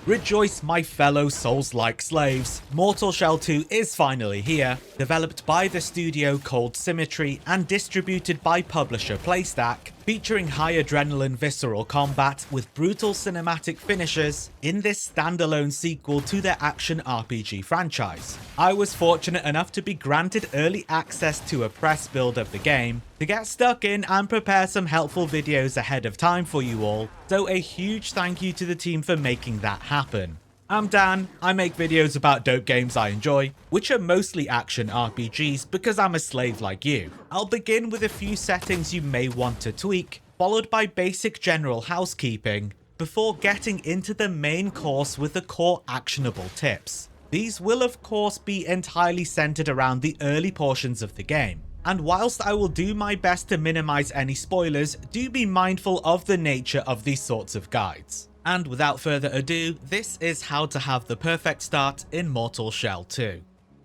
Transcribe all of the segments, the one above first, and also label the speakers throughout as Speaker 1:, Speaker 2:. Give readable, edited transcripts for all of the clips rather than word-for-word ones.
Speaker 1: Rejoice, my fellow Souls-like slaves. Mortal Shell 2 is finally here, developed by the studio called Symmetry and distributed by publisher Playstack, featuring high adrenaline visceral combat with brutal cinematic finishes in this standalone sequel to their action RPG franchise. I was fortunate enough to be granted early access to a press build of the game to get stuck in and prepare some helpful videos ahead of time for you all, so a huge thank you to the team for making that happen. I'm Dan, I make videos about dope games I enjoy, which are mostly action RPGs because I'm a slave like you. I'll begin with a few settings you may want to tweak, followed by basic general housekeeping, before getting into the main course with the core actionable tips. These will of course be entirely centered around the early portions of the game, and whilst I will do my best to minimize any spoilers, do be mindful of the nature of these sorts of guides. And without further ado, this is how to have the perfect start in Mortal Shell 2.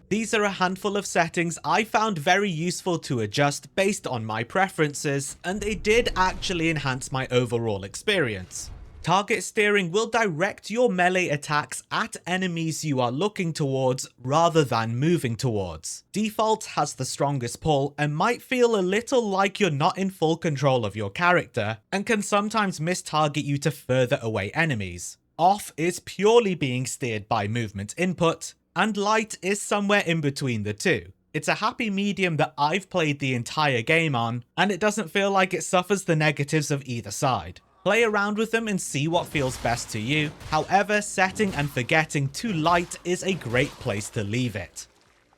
Speaker 1: These are a handful of settings I found very useful to adjust based on my preferences, and they did actually enhance my overall experience. Target steering will direct your melee attacks at enemies you are looking towards rather than moving towards. Default has the strongest pull and might feel a little like you're not in full control of your character and can sometimes mistarget you to further away enemies. Off is purely being steered by movement input, and light is somewhere in between the two. It's a happy medium that I've played the entire game on, and it doesn't feel like it suffers the negatives of either side. Play around with them and see what feels best to you. However, setting and forgetting to light is a great place to leave it.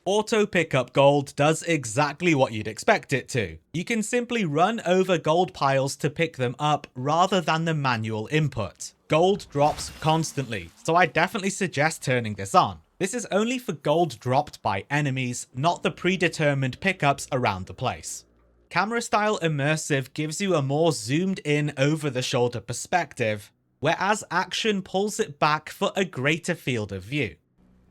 Speaker 1: Auto pickup gold does exactly what you'd expect it to. You can simply run over gold piles to pick them up rather than the manual input. Gold drops constantly, so I definitely suggest turning this on. This is only for gold dropped by enemies, not the predetermined pickups around the place. Camera style immersive gives you a more zoomed in over the shoulder perspective, whereas action pulls it back for a greater field of view.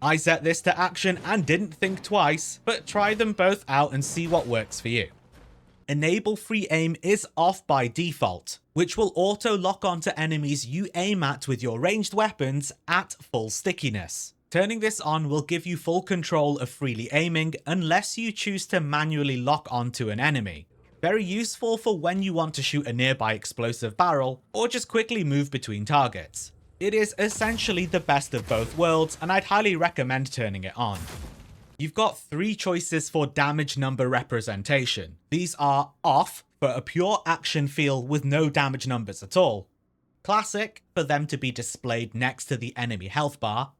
Speaker 1: I set this to action and didn't think twice, but try them both out and see what works for you. Enable free aim is off by default, which will auto lock onto enemies you aim at with your ranged weapons at full stickiness. Turning this on will give you full control of freely aiming unless you choose to manually lock onto an enemy. Very useful for when you want to shoot a nearby explosive barrel or just quickly move between targets. It is essentially the best of both worlds, and I'd highly recommend turning it on. You've got three choices for damage number representation. These are off for a pure action feel with no damage numbers at all, classic for them to be displayed next to the enemy health bar,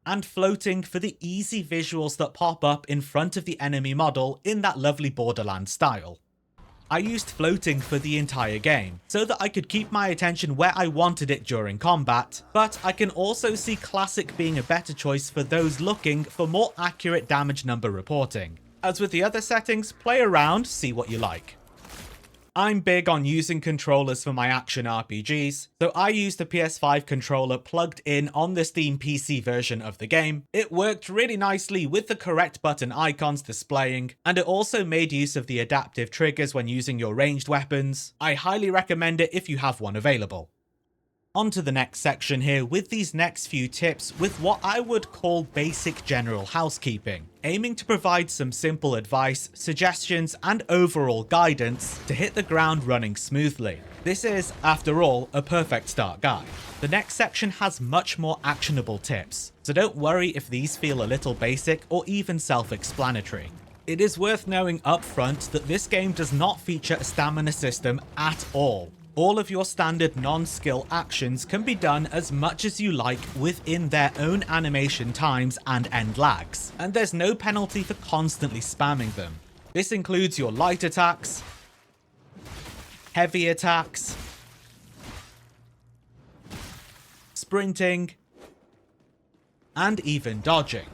Speaker 1: and floating for the easy visuals that pop up in front of the enemy model in that lovely Borderlands style. I used floating for the entire game, so that I could keep my attention where I wanted it during combat, but I can also see classic being a better choice for those looking for more accurate damage number reporting. As with the other settings, play around, see what you like. I'm big on using controllers for my action RPGs, so I used a PS5 controller plugged in on the Steam PC version of the game. It worked really nicely with the correct button icons displaying, and it also made use of the adaptive triggers when using your ranged weapons. I highly recommend it if you have one available. On to the next section here with these next few tips with what I would call basic general housekeeping, aiming to provide some simple advice, suggestions, and overall guidance to hit the ground running smoothly. This is, after all, a perfect start guide. The next section has much more actionable tips, so don't worry if these feel a little basic or even self-explanatory. It is worth knowing up front that this game does not feature a stamina system at all. All of your standard non-skill actions can be done as much as you like within their own animation times and end lags, and there's no penalty for constantly spamming them. This includes your light attacks, heavy attacks, sprinting, and even dodging.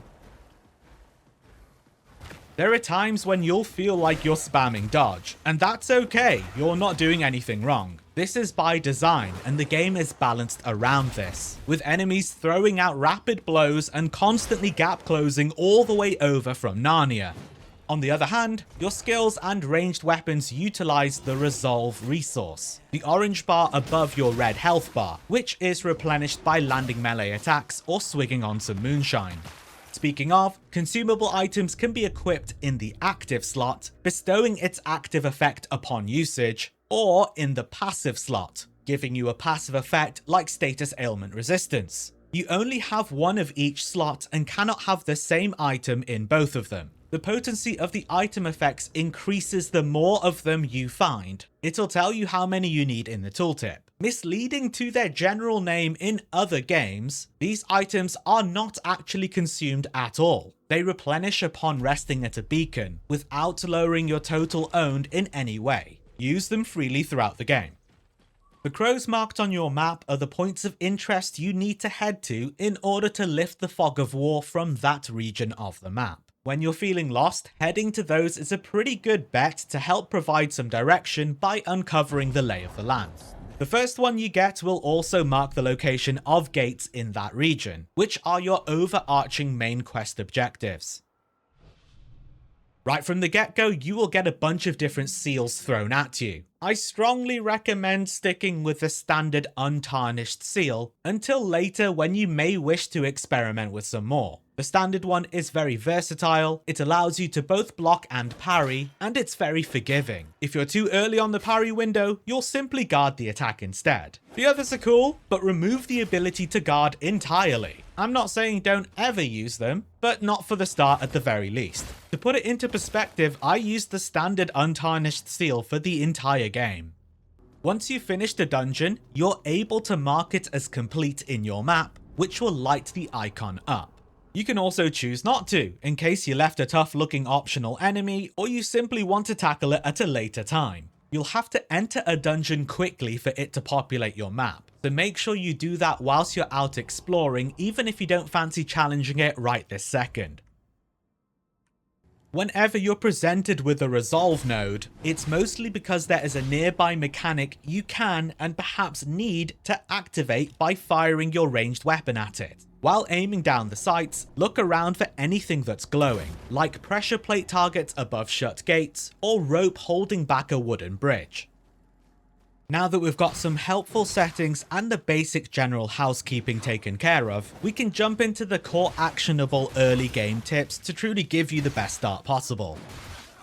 Speaker 1: There are times when you'll feel like you're spamming dodge, and that's okay, you're not doing anything wrong. This is by design, and the game is balanced around this, with enemies throwing out rapid blows and constantly gap closing all the way over from Narnia. On the other hand, your skills and ranged weapons utilize the resolve resource, the orange bar above your red health bar, which is replenished by landing melee attacks or swigging on some moonshine. Speaking of, consumable items can be equipped in the active slot, bestowing its active effect upon usage, or in the passive slot, giving you a passive effect like status ailment resistance. You only have one of each slot and cannot have the same item in both of them. The potency of the item effects increases the more of them you find. It'll tell you how many you need in the tooltip. Misleading to their general name in other games, these items are not actually consumed at all. They replenish upon resting at a beacon, without lowering your total owned in any way. Use them freely throughout the game. The crows marked on your map are the points of interest you need to head to in order to lift the fog of war from that region of the map. When you're feeling lost, heading to those is a pretty good bet to help provide some direction by uncovering the lay of the land. The first one you get will also mark the location of gates in that region, which are your overarching main quest objectives. Right from the get-go, you will get a bunch of different seals thrown at you. I strongly recommend sticking with the standard untarnished seal until later when you may wish to experiment with some more. The standard one is very versatile, it allows you to both block and parry, and it's very forgiving. If you're too early on the parry window, you'll simply guard the attack instead. The others are cool, but remove the ability to guard entirely. I'm not saying don't ever use them, but not for the start at the very least. To put it into perspective, I used the standard untarnished seal for the entire game. Once you've finished a dungeon, you're able to mark it as complete in your map, which will light the icon up. You can also choose not to, in case you left a tough looking optional enemy, or you simply want to tackle it at a later time. You'll have to enter a dungeon quickly for it to populate your map, so make sure you do that whilst you're out exploring, even if you don't fancy challenging it right this second. Whenever you're presented with a resolve node, it's mostly because there is a nearby mechanic you can and perhaps need to activate by firing your ranged weapon at it. While aiming down the sights, look around for anything that's glowing, like pressure plate targets above shut gates, or rope holding back a wooden bridge. Now that we've got some helpful settings and the basic general housekeeping taken care of, we can jump into the core actionable early game tips to truly give you the best start possible.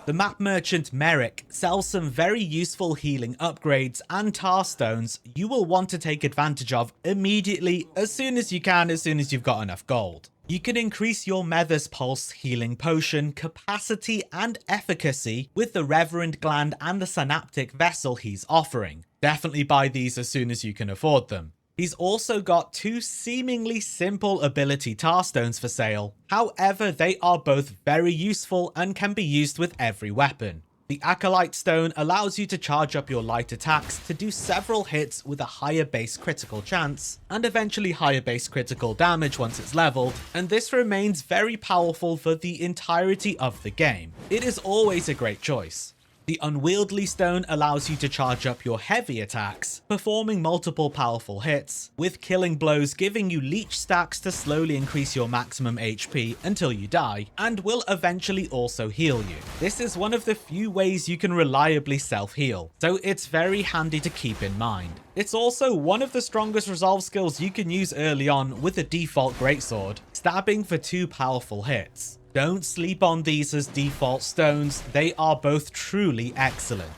Speaker 1: The map merchant Merrick sells some very useful healing upgrades and Tarstones you will want to take advantage of immediately as soon as you can, as soon as you've got enough gold. You can increase your Mether's Pulse healing potion capacity and efficacy with the Reverend Gland and the Synaptic Vessel he's offering. Definitely buy these as soon as you can afford them. He's also got two seemingly simple ability Tarstones for sale, however they are both very useful and can be used with every weapon. The Acolyte Stone allows you to charge up your light attacks to do several hits with a higher base critical chance, and eventually higher base critical damage once it's leveled, and this remains very powerful for the entirety of the game. It is always a great choice. The Unwieldy Stone allows you to charge up your heavy attacks, performing multiple powerful hits, with Killing Blows giving you leech stacks to slowly increase your maximum HP until you die, and will eventually also heal you. This is one of the few ways you can reliably self-heal, so it's very handy to keep in mind. It's also one of the strongest resolve skills you can use early on with the default greatsword, stabbing for 2 powerful hits. Don't sleep on these as default stones, they are both truly excellent.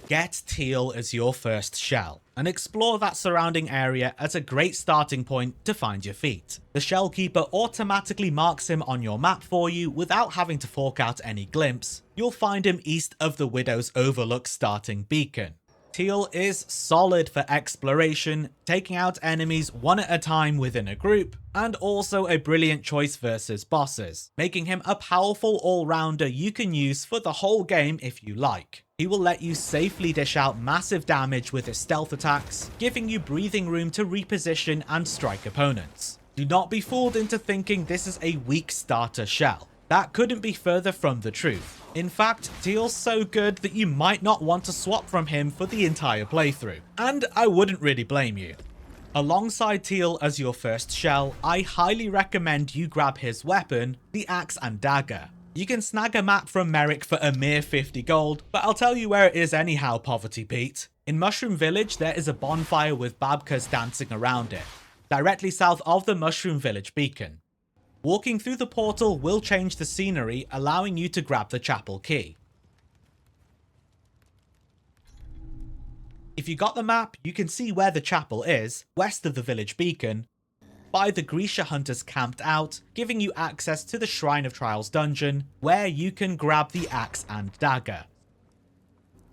Speaker 1: Get Tiel as your first shell, and explore that surrounding area as a great starting point to find your feet. The Shell Keeper automatically marks him on your map for you without having to fork out any glimpse. You'll find him east of the Widow's Overlook starting beacon. Tiel is solid for exploration, taking out enemies one at a time within a group, and also a brilliant choice versus bosses, making him a powerful all-rounder you can use for the whole game if you like. He will let you safely dish out massive damage with his stealth attacks, giving you breathing room to reposition and strike opponents. Do not be fooled into thinking this is a weak starter shell. That couldn't be further from the truth. In fact, Tiel's so good that you might not want to swap from him for the entire playthrough, and I wouldn't really blame you. Alongside Tiel as your first shell, I highly recommend you grab his weapon, the Axe and Dagger. You can snag a map from Merrick for a mere 50 gold, but I'll tell you where it is anyhow, Poverty Pete. In Mushroom Village, there is a bonfire with babkas dancing around it, directly south of the Mushroom Village beacon. Walking through the portal will change the scenery, allowing you to grab the chapel key. If you got the map, you can see where the chapel is, west of the village beacon, by the Grisha hunters camped out, giving you access to the Shrine of Trials dungeon, where you can grab the axe and dagger.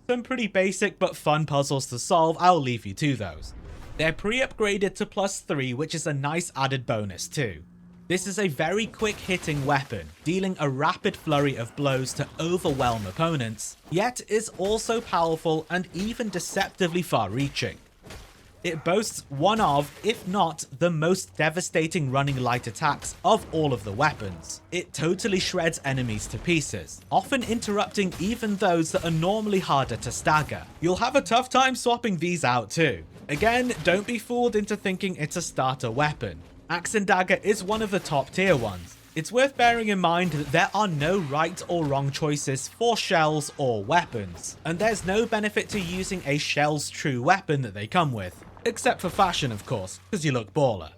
Speaker 1: Some pretty basic but fun puzzles to solve, I'll leave you to those. They're pre-upgraded to +3, which is a nice added bonus too. This is a very quick hitting weapon, dealing a rapid flurry of blows to overwhelm opponents, yet is also powerful and even deceptively far-reaching. It boasts one of, if not the most devastating running light attacks of all of the weapons. It totally shreds enemies to pieces, often interrupting even those that are normally harder to stagger. You'll have a tough time swapping these out too. Again, don't be fooled into thinking it's a starter weapon. Axe and Dagger is one of the top tier ones. It's worth bearing in mind that there are no right or wrong choices for shells or weapons, and there's no benefit to using a shell's true weapon that they come with. Except for fashion, of course, because you look baller.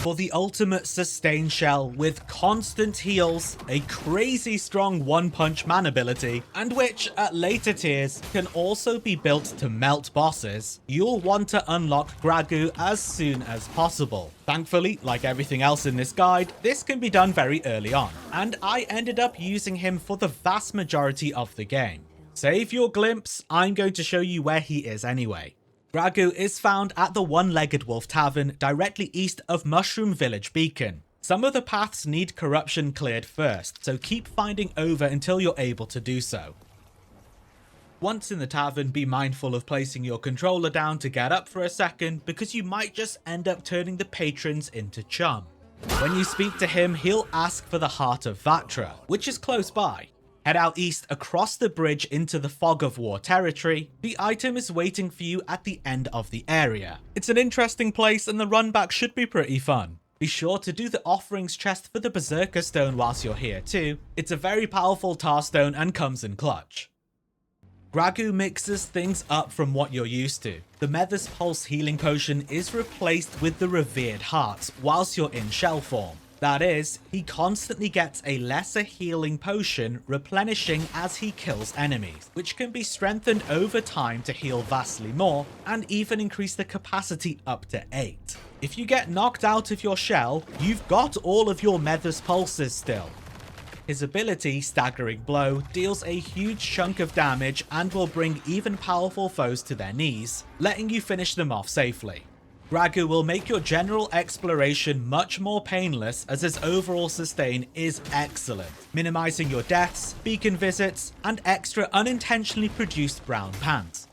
Speaker 1: For the ultimate sustain shell with constant heals, a crazy strong one-punch man ability, and which, at later tiers, can also be built to melt bosses, you'll want to unlock Gragu as soon as possible. Thankfully, like everything else in this guide, this can be done very early on, and I ended up using him for the vast majority of the game. Save your glimpse, I'm going to show you where he is anyway. Gragu is found at the One-Legged Wolf Tavern directly east of Mushroom Village Beacon. Some of the paths need corruption cleared first, so keep finding over until you're able to do so. Once in the tavern, be mindful of placing your controller down to get up for a second, because you might just end up turning the patrons into Chum. When you speak to him, he'll ask for the Heart of Vatra, which is close by. Head out east across the bridge into the Fog of War territory. The item is waiting for you at the end of the area. It's an interesting place and the run back should be pretty fun. Be sure to do the offerings chest for the Berserker Stone whilst you're here too. It's a very powerful Tarstone and comes in clutch. Gragu mixes things up from what you're used to. The Mether's Pulse healing potion is replaced with the Revered Heart whilst you're in shell form. That is, he constantly gets a lesser healing potion replenishing as he kills enemies, which can be strengthened over time to heal vastly more, and even increase the capacity up to 8. If you get knocked out of your shell, you've got all of your Mether's Pulses still. His ability, Staggering Blow, deals a huge chunk of damage and will bring even powerful foes to their knees, letting you finish them off safely. Gragu will make your general exploration much more painless as his overall sustain is excellent, minimizing your deaths, beacon visits, and extra unintentionally produced brown pants.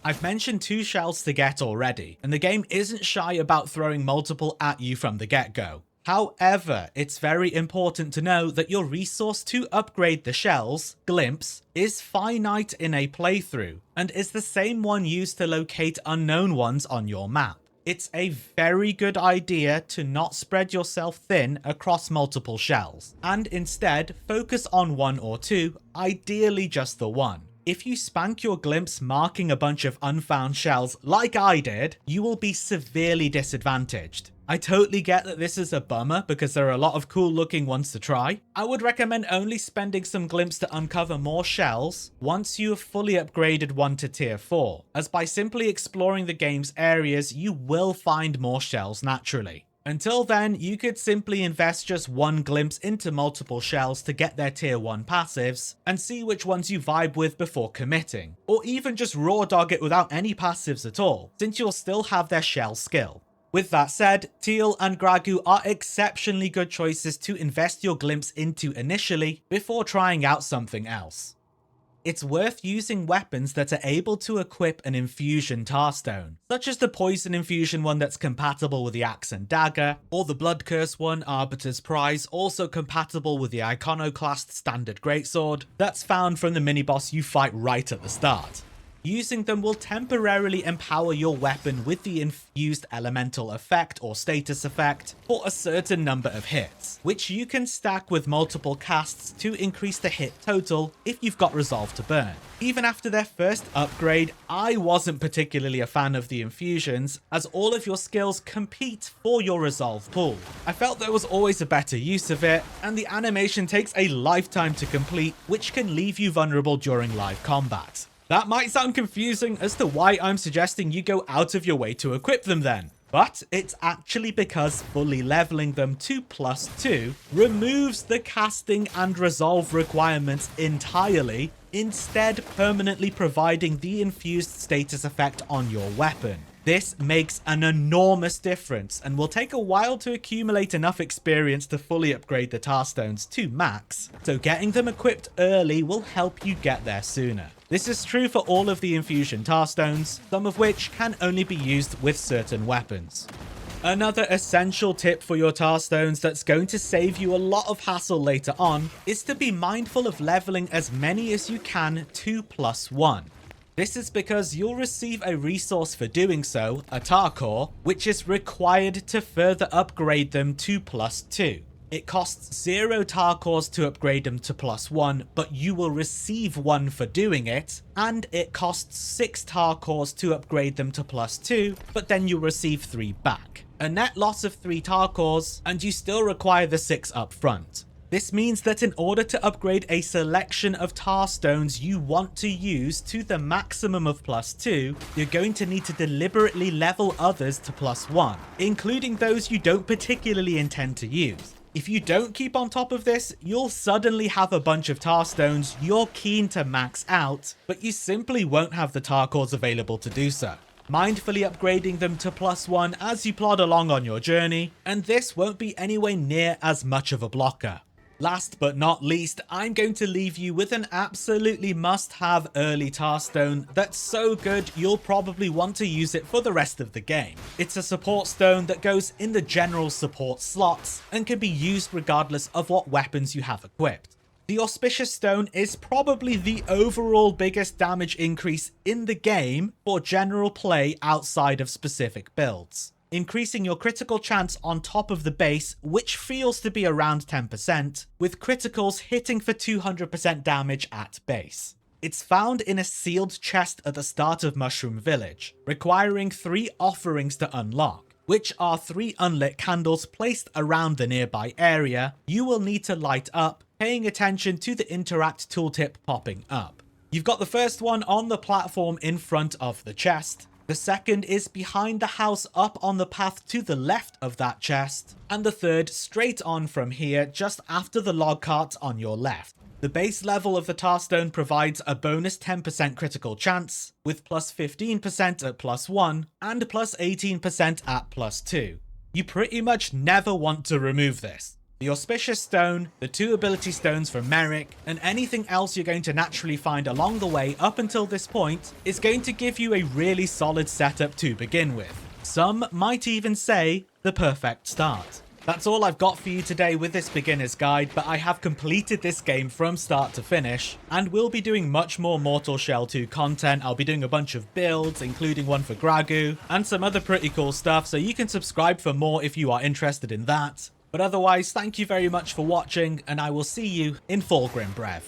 Speaker 1: I've mentioned 2 shells to get already, and the game isn't shy about throwing multiple at you from the get-go. However, it's very important to know that your resource to upgrade the shells, Glimpse, is finite in a playthrough, and is the same one used to locate unknown ones on your map. It's a very good idea to not spread yourself thin across multiple shells, and instead focus on 1 or 2, ideally just the one. If you spank your glimpse marking a bunch of unfound shells like I did, you will be severely disadvantaged. I totally get that this is a bummer because there are a lot of cool looking ones to try. I would recommend only spending some glimpse to uncover more shells once you have fully upgraded one to tier 4, as by simply exploring the game's areas you will find more shells naturally. Until then, you could simply invest just 1 glimpse into multiple shells to get their tier 1 passives and see which ones you vibe with before committing, or even just raw dog it without any passives at all, since you'll still have their shell skill. With that said, Tiel and Gragu are exceptionally good choices to invest your glimpse into initially before trying out something else. It's worth using weapons that are able to equip an Infusion Tarstone, such as the Poison Infusion one that's compatible with the Axe and Dagger, or the Blood Curse one, Arbiter's Prize, also compatible with the Iconoclast Standard Greatsword, that's found from the mini-boss you fight right at the start. Using them will temporarily empower your weapon with the infused elemental effect or status effect for a certain number of hits, which you can stack with multiple casts to increase the hit total if you've got Resolve to Burn. Even after their first upgrade, I wasn't particularly a fan of the infusions, as all of your skills compete for your resolve pool. I felt there was always a better use of it, and the animation takes a lifetime to complete, which can leave you vulnerable during live combat. That might sound confusing as to why I'm suggesting you go out of your way to equip them then. But it's actually because fully leveling them to +2 removes the casting and resolve requirements entirely, instead permanently providing the infused status effect on your weapon. This makes an enormous difference and will take a while to accumulate enough experience to fully upgrade the Tarstones to max, so getting them equipped early will help you get there sooner. This is true for all of the Infusion Tarstones, some of which can only be used with certain weapons. Another essential tip for your Tarstones that's going to save you a lot of hassle later on is to be mindful of leveling as many as you can to +1. This is because you'll receive a resource for doing so, a Tarcore, which is required to further upgrade them to +2. It costs 0 Tarcores to upgrade them to +1, but you will receive 1 for doing it, and it costs 6 Tarcores to upgrade them to +2, but then you'll receive 3 back. A net loss of 3 Tarcores, and you still require the 6 up front. This means that in order to upgrade a selection of Tarstones you want to use to the maximum of +2, you're going to need to deliberately level others to +1, including those you don't particularly intend to use. If you don't keep on top of this, you'll suddenly have a bunch of Tarstones you're keen to max out, but you simply won't have the Tarcores available to do so. Mindfully upgrading them to +1 as you plod along on your journey, and this won't be anywhere near as much of a blocker. Last but not least, I'm going to leave you with an absolutely must-have early Tarstone that's so good you'll probably want to use it for the rest of the game. It's a support stone that goes in the general support slots and can be used regardless of what weapons you have equipped. The Auspicious Stone is probably the overall biggest damage increase in the game for general play outside of specific builds, increasing your critical chance on top of the base, which feels to be around 10%, with criticals hitting for 200% damage at base. It's found in a sealed chest at the start of Mushroom Village, requiring 3 offerings to unlock, which are 3 unlit candles placed around the nearby area you will need to light up, paying attention to the interact tooltip popping up. You've got the first one on the platform in front of the chest, the second is behind the house up on the path to the left of that chest, and the third straight on from here just after the log cart on your left. The base level of the Tarstone provides a bonus 10% critical chance, with plus 15% at +1 and plus 18% at +2. You pretty much never want to remove this. The Auspicious Stone, the 2 ability stones from Merrick, and anything else you're going to naturally find along the way up until this point is going to give you a really solid setup to begin with. Some might even say the perfect start. That's all I've got for you today with this beginner's guide, but I have completed this game from start to finish, and will be doing much more Mortal Shell 2 content. I'll be doing a bunch of builds, including one for Gragu, and some other pretty cool stuff, so you can subscribe for more if you are interested in that. But otherwise, thank you very much for watching, and I will see you in Fulgrim Brev.